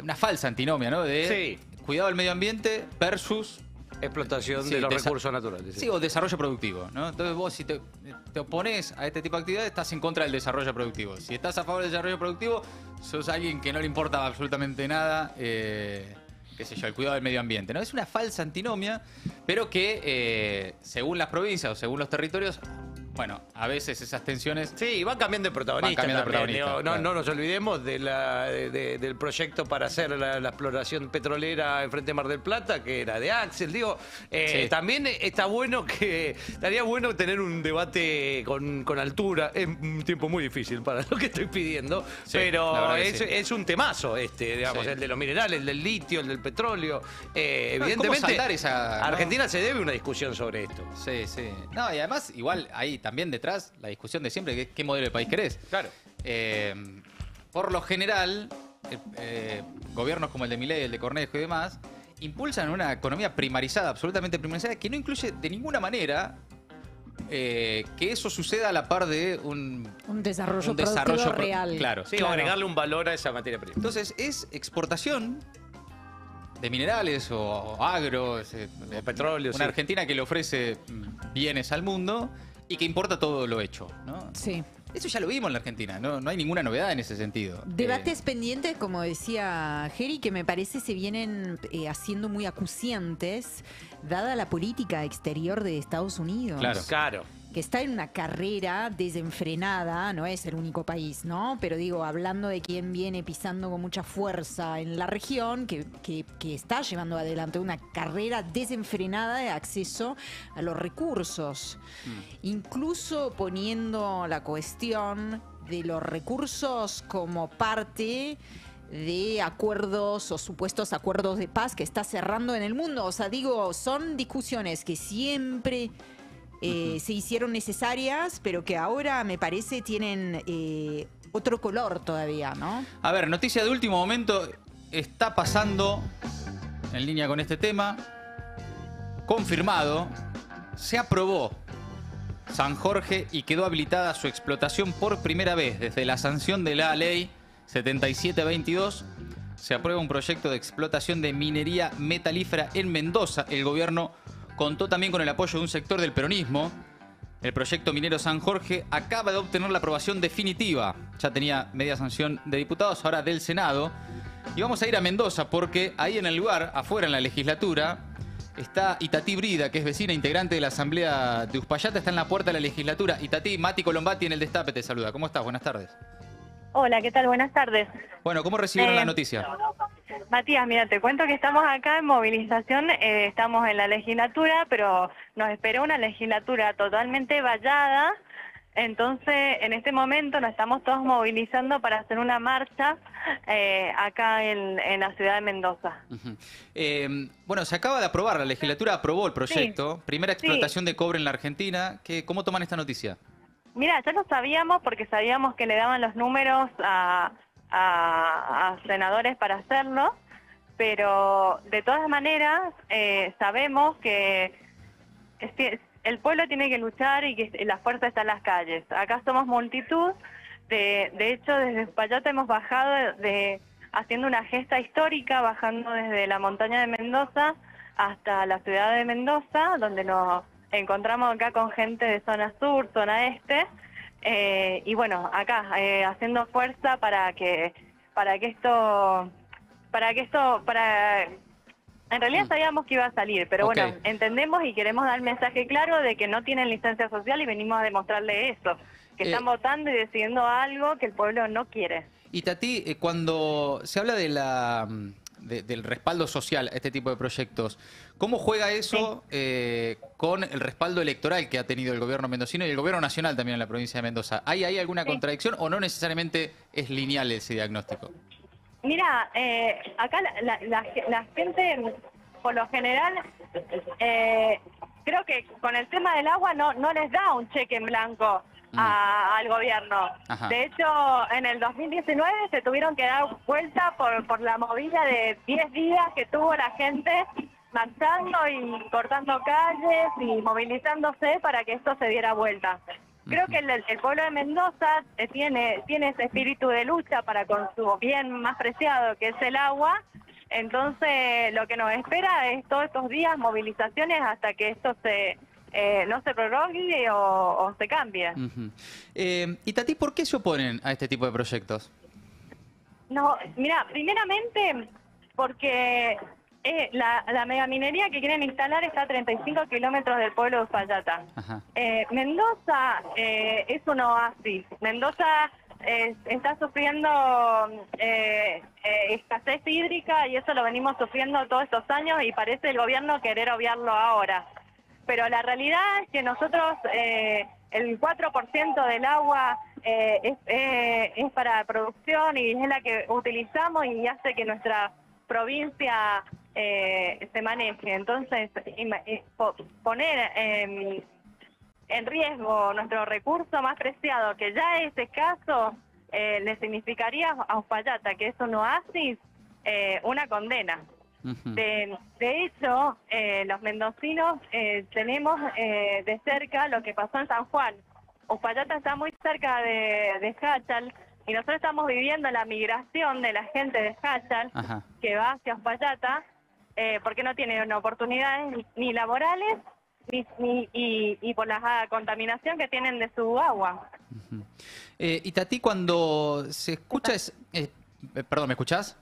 una falsa antinomia, ¿no? De cuidado del medio ambiente versus explotación de los recursos naturales. Sí, o desarrollo productivo, ¿no? Entonces vos si te opones a este tipo de actividades, estás en contra del desarrollo productivo. Si estás a favor del desarrollo productivo, sos alguien que no le importa absolutamente nada, qué sé yo, el cuidado del medio ambiente, ¿no? Es una falsa antinomia, pero que según las provincias o según los territorios, bueno, a veces esas tensiones... Sí, van cambiando de protagonista. No nos olvidemos del proyecto para hacer la exploración petrolera en frente de Mar del Plata, que era de Axel. Digo, también estaría bueno tener un debate con altura. Es un tiempo muy difícil para lo que estoy pidiendo, pero es un temazo digamos, el de los minerales, el del litio, el del petróleo. Evidentemente, a Argentina se debe una discusión sobre esto. Sí. No, y además, igual ahí también detrás la discusión de siempre, ¿qué modelo de país querés? Claro. Por lo general, gobiernos como el de Milei, el de Cornejo y demás, impulsan una economía primarizada, absolutamente primarizada, que no incluye de ninguna manera que eso suceda a la par de un desarrollo productivo real. Claro. Sí, agregarle un valor a esa materia prima. Entonces, es exportación de minerales o agro, o petróleo. Una Argentina que le ofrece bienes al mundo y que importa todo lo hecho, ¿no? Sí. Eso ya lo vimos en la Argentina, no hay ninguna novedad en ese sentido. Debates pendientes, como decía Geri, que me parece se vienen haciendo muy acuciantes, dada la política exterior de Estados Unidos. Claro. Que está en una carrera desenfrenada, no es el único país, ¿no? Pero digo, hablando de quien viene pisando con mucha fuerza en la región, que está llevando adelante una carrera desenfrenada de acceso a los recursos. Incluso poniendo la cuestión de los recursos como parte de acuerdos o supuestos acuerdos de paz que está cerrando en el mundo. O sea, digo, son discusiones que siempre... se hicieron necesarias, pero que ahora me parece tienen otro color todavía, ¿no? A ver, noticia de último momento, está pasando en línea con este tema. Confirmado, se aprobó San Jorge y quedó habilitada su explotación por primera vez desde la sanción de la ley 7722. Se aprueba un proyecto de explotación de minería metalífera en Mendoza. El gobierno contó también con el apoyo de un sector del peronismo. El proyecto minero San Jorge acaba de obtener la aprobación definitiva. Ya tenía media sanción de diputados, ahora del Senado. Y vamos a ir a Mendoza porque ahí en el lugar, afuera en la legislatura, está Itatí Brida, que es vecina integrante de la Asamblea de Uspallata. Está en la puerta de la legislatura. Itatí, Mati Colombati en el Destape te saluda. ¿Cómo estás? Buenas tardes. Hola, ¿qué tal? Buenas tardes. Bueno, ¿cómo recibieron la noticia? Matías, mira, te cuento que estamos acá en movilización, estamos en la legislatura, pero nos esperó una legislatura totalmente vallada, entonces en este momento nos estamos todos movilizando para hacer una marcha acá en la ciudad de Mendoza. Bueno, se acaba de aprobar, la legislatura aprobó el proyecto, primera explotación de cobre en la Argentina. ¿Cómo toman esta noticia? Mira, ya lo sabíamos porque sabíamos que le daban los números a senadores para hacerlo, pero de todas maneras sabemos que el pueblo tiene que luchar y que la fuerza está en las calles. Acá somos multitud, de hecho desde Uspallata hemos bajado haciendo una gesta histórica, bajando desde la montaña de Mendoza hasta la ciudad de Mendoza, donde nos encontramos acá con gente de zona sur, zona este, y bueno, acá haciendo fuerza para que esto en realidad sabíamos que iba a salir, pero bueno, entendemos y queremos dar el mensaje claro de que no tienen licencia social y venimos a demostrarle eso, que están votando y decidiendo algo que el pueblo no quiere. Y Tati, cuando se habla de del respaldo social a este tipo de proyectos, ¿cómo juega eso con el respaldo electoral que ha tenido el gobierno mendocino y el gobierno nacional también en la provincia de Mendoza? ¿Hay alguna contradicción o no necesariamente es lineal ese diagnóstico? Mira, acá la gente, por lo general, creo que con el tema del agua no les da un cheque en blanco al gobierno. Ajá. De hecho, en el 2019 se tuvieron que dar vuelta por la movida de 10 días que tuvo la gente marchando y cortando calles y movilizándose para que esto se diera vuelta. Creo que el pueblo de Mendoza tiene ese espíritu de lucha para con su bien más preciado, que es el agua. Entonces, lo que nos espera es todos estos días movilizaciones hasta que esto no se prorrogue o se cambie. Y Tati, ¿por qué se oponen a este tipo de proyectos? No, mira, primeramente porque la megaminería que quieren instalar está a 35 kilómetros del pueblo de Uspallata. Mendoza es un oasis. Mendoza está sufriendo escasez hídrica y eso lo venimos sufriendo todos estos años y parece el gobierno querer obviarlo ahora. Pero la realidad es que nosotros el 4% del agua es para producción y es la que utilizamos y hace que nuestra provincia se maneje. Entonces, poner en riesgo nuestro recurso más preciado, que ya es escaso, le significaría a Uspallata, que es un oasis, una condena. De hecho, los mendocinos tenemos de cerca lo que pasó en San Juan. Uspallata está muy cerca de Jáchal y nosotros estamos viviendo la migración de la gente de Jáchal que va hacia Uspallata porque no tienen oportunidades ni laborales y por la contaminación que tienen de su agua. Y Tati, cuando se escucha... perdón, ¿me escuchás?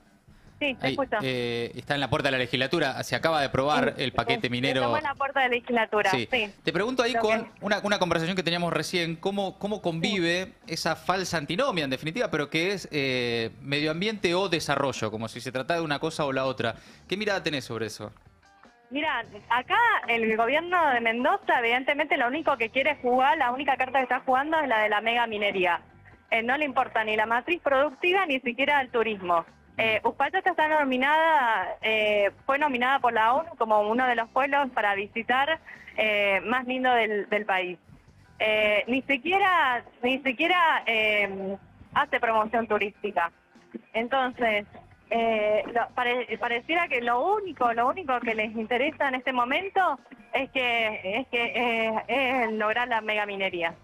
Sí, te escucho. Está en la puerta de la legislatura, se acaba de aprobar el paquete minero. Estamos en la puerta de la legislatura, sí. Te pregunto ahí con una conversación que teníamos recién, ¿cómo convive esa falsa antinomia, en definitiva, pero que es medio ambiente o desarrollo, como si se tratara de una cosa o la otra? ¿Qué mirada tenés sobre eso? Mira, acá el gobierno de Mendoza, evidentemente, lo único que quiere jugar, la única carta que está jugando es la de la mega minería. No le importa ni la matriz productiva ni siquiera el turismo. Uspallata está nominada, fue nominada por la ONU como uno de los pueblos para visitar más lindo del país. Ni siquiera hace promoción turística. Entonces, pareciera que lo único que les interesa en este momento es lograr la megaminería.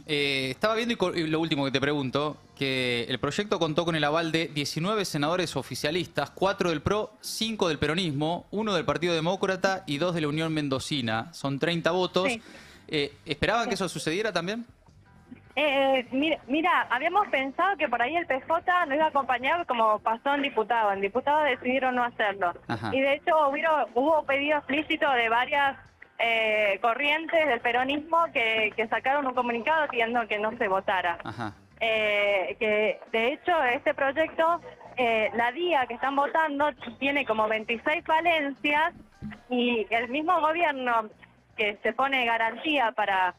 Estaba viendo, y lo último que te pregunto, que el proyecto contó con el aval de 19 senadores oficialistas, 4 del PRO, 5 del peronismo, 1 del Partido Demócrata y 2 de la Unión Mendocina. Son 30 votos. Sí. ¿Esperaban que eso sucediera también? Mira, habíamos pensado que por ahí el PJ nos iba a acompañar como pasó en diputados. En diputados decidieron no hacerlo. Ajá. Y de hecho hubo pedido explícito de varias corrientes del peronismo que sacaron un comunicado pidiendo que no se votara. Ajá. Que de hecho este proyecto, la DIA que están votando tiene como 26 falencias y el mismo gobierno que se pone garantía para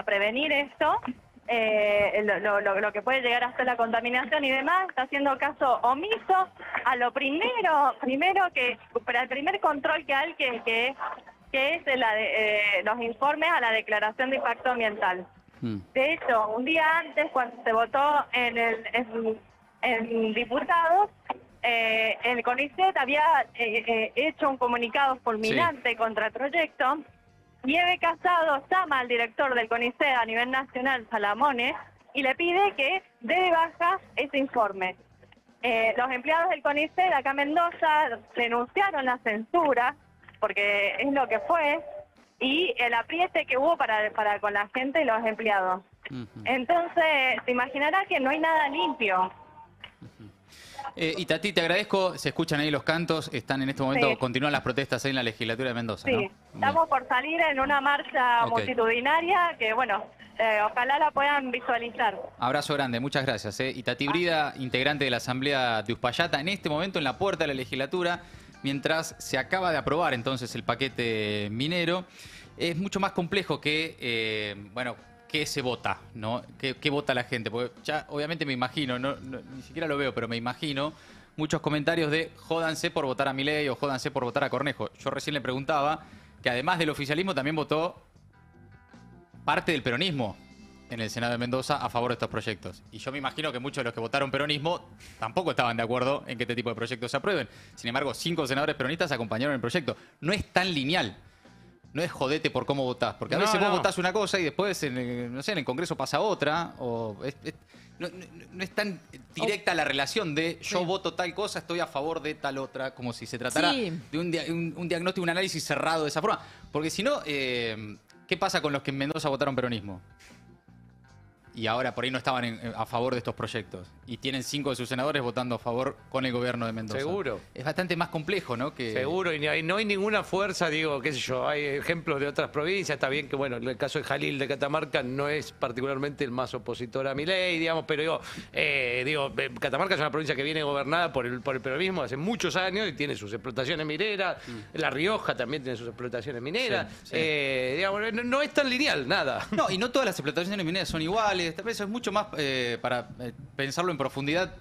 prevenir esto, lo que puede llegar a ser la contaminación y demás, está haciendo caso omiso a lo primero que, para el primer control que hay, que es los informes a la declaración de impacto ambiental. De hecho, un día antes, cuando se votó en diputados, el CONICET había hecho un comunicado fulminante contra el proyecto. Y Eve Casado llama al director del CONICET a nivel nacional, Salamone, y le pide que dé de baja ese informe. Los empleados del CONICET acá en Mendoza denunciaron la censura, porque es lo que fue, y el apriete que hubo para con la gente y los empleados. Entonces, te imaginarás que no hay nada limpio. Y Tati, te agradezco, se escuchan ahí los cantos, están en este momento, Sí. continúan las protestas ahí en la legislatura de Mendoza, Sí, ¿no? estamos por salir en una marcha multitudinaria que, bueno, ojalá la puedan visualizar. Abrazo grande, muchas gracias. Y Tati Brida, integrante de la Asamblea de Uspallata, en este momento en la puerta de la legislatura, mientras se acaba de aprobar entonces el paquete minero. Es mucho más complejo que, qué se vota, ¿no? ¿Qué vota la gente? Porque ya obviamente me imagino, ni siquiera lo veo, pero me imagino muchos comentarios de jódanse por votar a Milei o jódanse por votar a Cornejo. Yo recién le preguntaba que además del oficialismo también votó parte del peronismo en el Senado de Mendoza a favor de estos proyectos. Y yo me imagino que muchos de los que votaron peronismo tampoco estaban de acuerdo en que este tipo de proyectos se aprueben. Sin embargo, 5 senadores peronistas acompañaron el proyecto. No es tan lineal. No es jodete por cómo votás. Porque a veces vos votás una cosa y después, en el Congreso pasa otra. No es tan directa la relación de yo voto tal cosa, estoy a favor de tal otra, como si se tratara de un diagnóstico, un análisis cerrado de esa forma. Porque si no, ¿qué pasa con los que en Mendoza votaron peronismo? Y ahora por ahí no estaban a favor de estos proyectos. Y tienen 5 de sus senadores votando a favor con el gobierno de Mendoza. Seguro. Es bastante más complejo, ¿no? Seguro, y no hay ninguna fuerza, digo, qué sé yo, hay ejemplos de otras provincias, está bien que, bueno, el caso de Jalil de Catamarca no es particularmente el más opositor a Milei, digamos, pero Catamarca es una provincia que viene gobernada por el peronismo hace muchos años y tiene sus explotaciones mineras, La Rioja también tiene sus explotaciones mineras, digamos, no es tan lineal, nada. No, y no todas las explotaciones mineras son iguales. Tal vez eso es mucho más para pensarlo en profundidad,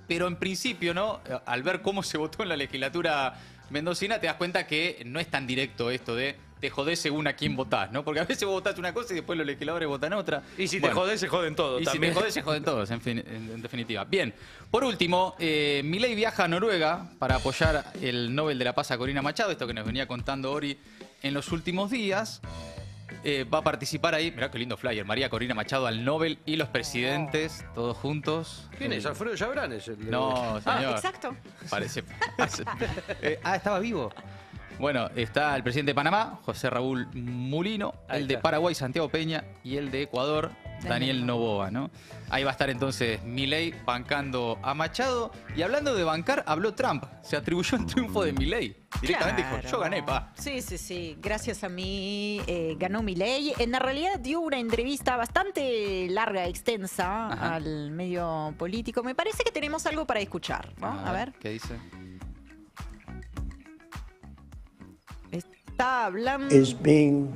pero en principio, ¿no? Al ver cómo se votó en la legislatura mendocina, te das cuenta que no es tan directo esto de te jodés según a quién votás, ¿no? Porque a veces vos votás una cosa y después los legisladores votan otra. Y si te jodés, se joden todos. Y también. si te jodés, se joden todos, en definitiva. Bien, por último, Milei viaja a Noruega para apoyar el Nobel de la Paz a Corina Machado, esto que nos venía contando Ori en los últimos días. Va a participar ahí, mirá qué lindo flyer, María Corina Machado al Nobel y los presidentes, todos juntos. ¿Quién es? ¿Alfredo Chabrán es el? No, señor. Exacto. Parece. Estaba vivo. Bueno, está el presidente de Panamá, José Raúl Mulino, el de Paraguay, Santiago Peña, y el de Ecuador, Daniel Noboa, ¿no? Ahí va a estar entonces Milei bancando a Machado. Y hablando de bancar, habló Trump. Se atribuyó el triunfo de Milei. Directamente dijo, yo gané, pa. Sí. Gracias a mí ganó Milei. En la realidad dio una entrevista bastante larga, extensa al medio político. Me parece que tenemos algo para escuchar, ¿no? A ver. ¿Qué dice? Está hablando... is being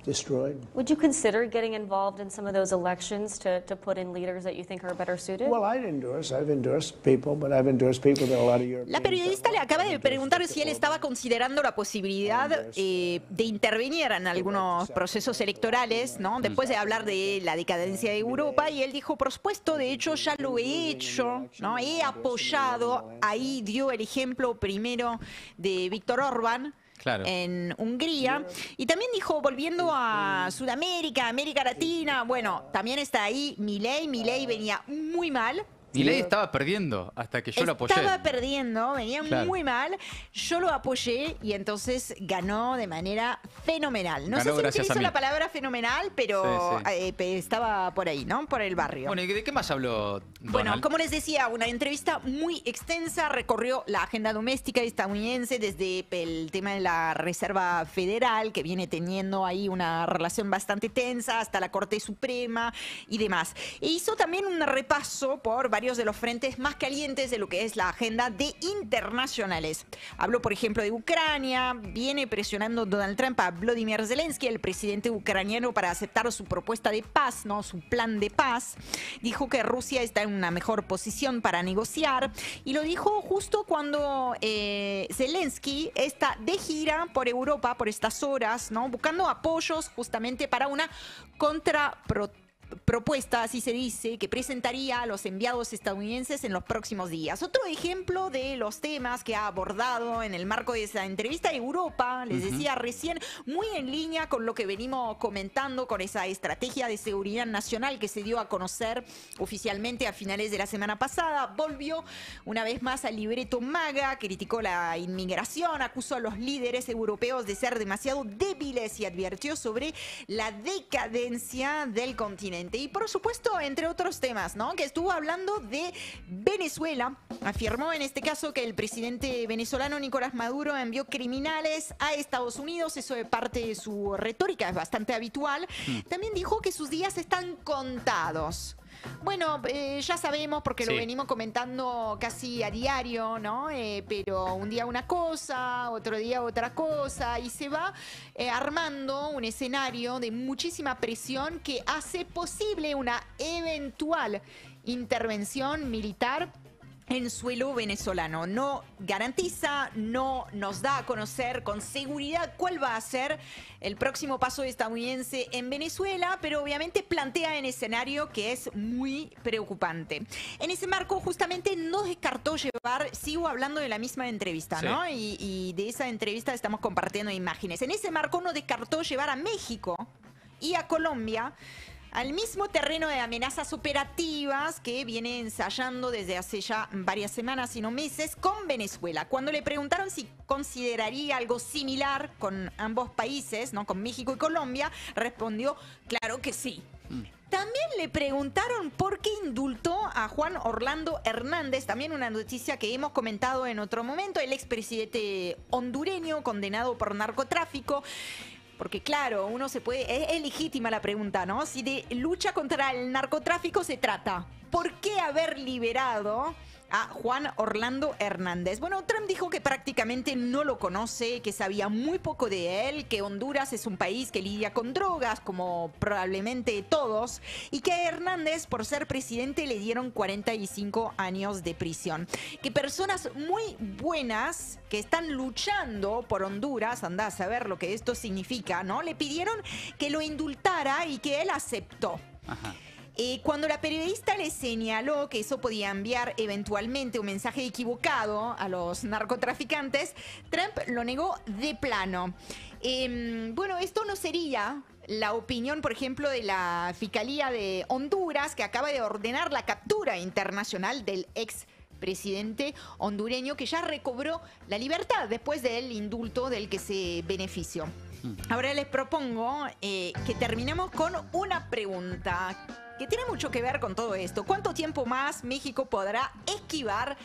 destroyed. Would you consider getting involved in some of those elections to put in leaders that you think are better suited? Well, I've endorsed people, but I've endorsed people that a lot of Europeans. La periodista le acaba de preguntar si él estaba considerando la posibilidad de intervenir en algunos procesos electorales, ¿no? Después de hablar de la decadencia de Europa, y él dijo, por supuesto, de hecho ya lo he hecho, ¿no? He apoyado, ahí dio el ejemplo primero de Víctor Orbán, claro, en Hungría. Y también dijo, volviendo a Sudamérica, América Latina, bueno, también está ahí Milei. Milei venía muy mal. Milei estaba perdiendo hasta que yo lo apoyé. Estaba perdiendo, venía muy mal. Yo lo apoyé y entonces ganó de manera fenomenal. No sé si utilizo la palabra fenomenal, pero estaba por ahí, ¿no? Por el barrio. Bueno, ¿y de qué más habló Donald? Bueno, como les decía, una entrevista muy extensa, recorrió la agenda doméstica estadounidense desde el tema de la Reserva Federal, que viene teniendo ahí una relación bastante tensa, hasta la Corte Suprema y demás. E hizo también un repaso por varios de los frentes más calientes de lo que es la agenda de internacionales. Habló, por ejemplo, de Ucrania. Viene presionando Donald Trump a Volodymyr Zelensky, el presidente ucraniano, para aceptar su propuesta de paz, ¿no? Su plan de paz. Dijo que Rusia está en una mejor posición para negociar, y lo dijo justo cuando Zelensky está de gira por Europa por estas horas, ¿no? Buscando apoyos justamente para una propuesta, así se dice, que presentaría a los enviados estadounidenses en los próximos días. Otro ejemplo de los temas que ha abordado en el marco de esa entrevista, Europa, les decía recién, muy en línea con lo que venimos comentando, con esa estrategia de seguridad nacional que se dio a conocer oficialmente a finales de la semana pasada. Volvió una vez más al libreto MAGA, criticó la inmigración, acusó a los líderes europeos de ser demasiado débiles y advirtió sobre la decadencia del continente. Y por supuesto, entre otros temas, ¿no? Que estuvo hablando de Venezuela. Afirmó en este caso que el presidente venezolano Nicolás Maduro envió criminales a Estados Unidos. Eso es parte de su retórica, es bastante habitual. También dijo que sus días están contados. Bueno, ya sabemos porque lo venimos comentando casi a diario, ¿no? Pero un día una cosa, otro día otra cosa, y se va armando un escenario de muchísima presión que hace posible una eventual intervención militar en suelo venezolano. No garantiza, no nos da a conocer con seguridad cuál va a ser el próximo paso estadounidense en Venezuela, pero obviamente plantea un escenario que es muy preocupante. En ese marco justamente no descartó llevar, sigo hablando de la misma entrevista, ¿no? Y de esa entrevista estamos compartiendo imágenes. En ese marco no descartó llevar a México y a Colombia al mismo terreno de amenazas operativas que viene ensayando desde hace ya varias semanas, si no meses, con Venezuela. Cuando le preguntaron si consideraría algo similar con ambos países, ¿no? Con México y Colombia, respondió, claro que sí. También le preguntaron por qué indultó a Juan Orlando Hernández, también una noticia que hemos comentado en otro momento, el expresidente hondureño condenado por narcotráfico. Porque claro, uno se puede, es legítima la pregunta, ¿no? Si de lucha contra el narcotráfico se trata, ¿por qué haber liberado a Juan Orlando Hernández? Bueno, Trump dijo que prácticamente no lo conoce, que sabía muy poco de él, que Honduras es un país que lidia con drogas, como probablemente todos, y que a Hernández, por ser presidente, le dieron 45 años de prisión. Que personas muy buenas que están luchando por Honduras, andá a saber lo que esto significa, ¿no? Le pidieron que lo indultara y que él aceptó. Cuando la periodista le señaló que eso podía enviar eventualmente un mensaje equivocado a los narcotraficantes, Trump lo negó de plano. Bueno, esto no sería la opinión, por ejemplo, de la Fiscalía de Honduras, que acaba de ordenar la captura internacional del expresidente hondureño, que ya recobró la libertad después del indulto del que se benefició. Ahora les propongo que terminemos con una pregunta que tiene mucho que ver con todo esto. ¿Cuánto tiempo más México podrá esquivar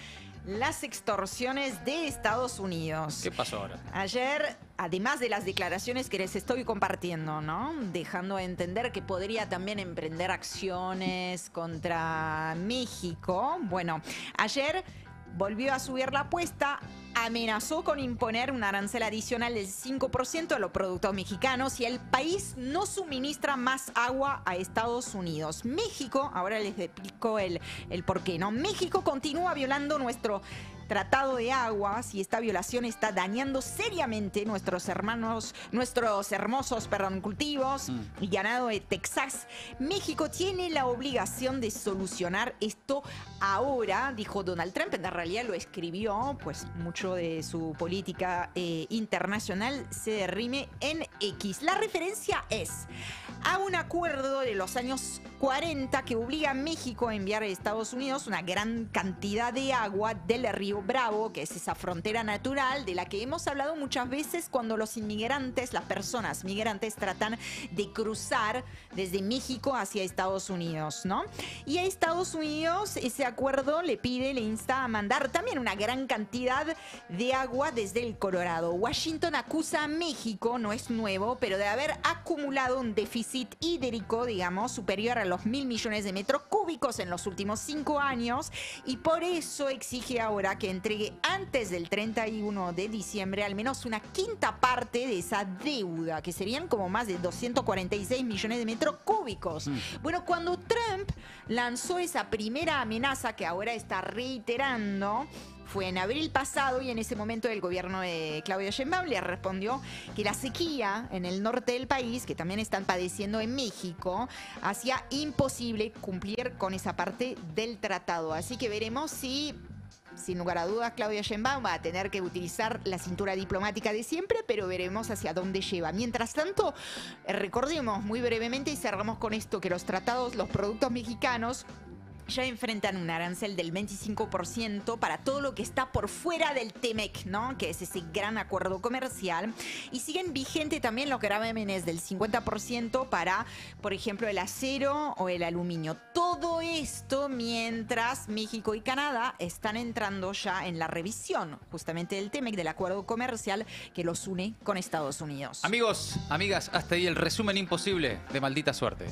las extorsiones de Estados Unidos? ¿Qué pasó ahora? Ayer, además de las declaraciones que les estoy compartiendo, ¿no? Dejando de entender que podría también emprender acciones contra México. Bueno, ayer volvió a subir la apuesta amenazó con imponer un arancel adicional del 5% a los productos mexicanos si el país no suministra más agua a Estados Unidos. México, ahora les explico el por qué, ¿no? México continúa violando nuestro tratado de aguas y esta violación está dañando seriamente nuestros hermosos cultivos y ganado de Texas. México tiene la obligación de solucionar esto ahora, dijo Donald Trump. En realidad lo escribió, pues mucho de su política internacional se derrime en X. La referencia es a un acuerdo de los años 40 que obliga a México a enviar a Estados Unidos una gran cantidad de agua del río Bravo, que es esa frontera natural de la que hemos hablado muchas veces cuando los inmigrantes, las personas migrantes tratan de cruzar desde México hacia Estados Unidos, ¿no? Y a Estados Unidos ese acuerdo le insta a mandar también una gran cantidad de agua desde el Colorado. Washington acusa a México, no es nuevo, pero de haber acumulado un déficit hídrico, digamos, superior a los 1.000 millones de metros cúbicos en los últimos 5 años y por eso exige ahora que entregue antes del 31 de diciembre al menos una quinta parte de esa deuda, que serían como más de 246 millones de metros cúbicos. Bueno, cuando Trump lanzó esa primera amenaza que ahora está reiterando, fue en abril pasado y en ese momento el gobierno de Claudia Sheinbaum le respondió que la sequía en el norte del país, que también están padeciendo en México, hacía imposible cumplir con esa parte del tratado. Así que veremos si, sin lugar a dudas, Claudia Sheinbaum va a tener que utilizar la cintura diplomática de siempre, pero veremos hacia dónde lleva. Mientras tanto, recordemos muy brevemente y cerramos con esto, que los tratados, los productos mexicanos ya enfrentan un arancel del 25% para todo lo que está por fuera del TEMEC, ¿no? Que es ese gran acuerdo comercial. Y siguen vigente también los gravámenes del 50% para, por ejemplo, el acero o el aluminio. Todo esto mientras México y Canadá están entrando ya en la revisión justamente del TEMEC, del acuerdo comercial que los une con Estados Unidos. Amigos, amigas, hasta ahí el resumen imposible de Maldita Suerte.